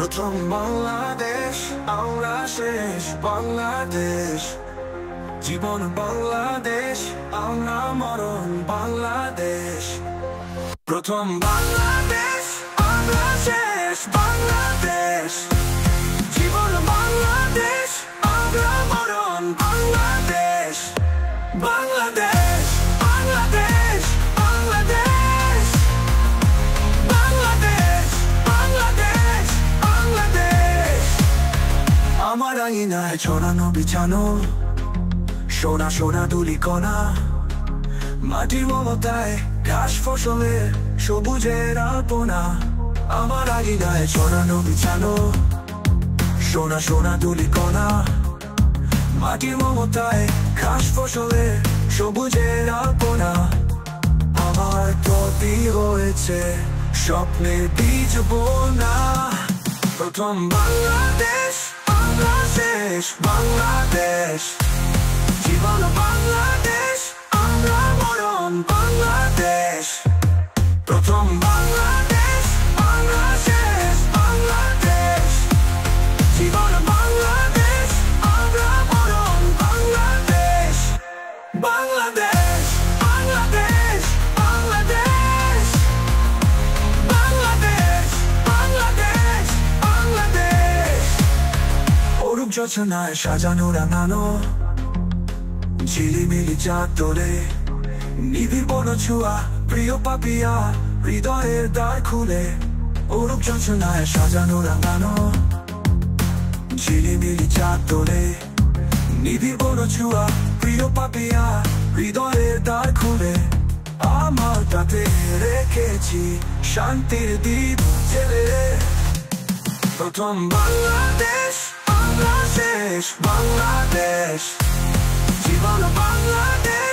প্রথম বাংলাদেশ আমরা শেষ বাংলাদেশ, জীবন বাংলাদেশ আমরা মরণ বাংলাদেশ। প্রথম বাংলাদেশ আমরা শেষ বাংলাদেশ, জীবন বাংলাদেশ আমরা মরণ বাংলাদেশ। বাংলাদেশ বাংলাদেশ বাংলাদেশ বাংলাদেশ বাংলাদেশ বাংলাদেশ। আমার আঙিনায় ছড়ানো বিছানো সোনা সোনা ধূলিকণা, মাটির মমতায় ঘাস ফসলের সবুজের আলপনা। আমার আঙিনায় ছড়ানো বিছানো সোনা সোনা ধূলিকণা, মাটির মমতায় ঘাস ফসলের সবুজের আলপনা। আমার প্রতি হয়েছে স্বপ্নের বীজ বোনা। প্রথম বাংলাদেশ আমরা শেষ বাংলাদেশ, জীবন বাংলাদেশ আমরা মরণ বাংলাদেশ। প্রথম বাংলাদেশ আমরা শেষ বাংলাদেশ, জীবন বাংলাদেশ আমরা মরণ বাংলাদেশ। বাংলাদেশ বাংলাদেশ বাংলাদেশ বাংলাদেশ বাংলাদেশ বাংলাদেশ। অরূপ যোজনায় সাজানো রাঙানো ঝিলিমিলি চাঁদ তোলে, নিবিড় বড় ছুয়া প্রিয় পাপিয়া হৃদয়ের দ্বার খুলে। অরূপ যোজনায় সাজানো রাঙানো ঝিলিমিলি চাঁদ তোলে, নিবিড় বড় ছুয়া প্রিয় পাপিয়া হৃদয়ের দ্বার খুলে। আমার তাতে রেখেছি শান্তির দীপ জেলে। প্রথম বাংলাদেশ আমরা শেষ বাংলাদেশ, জীবন বাংলাদেশ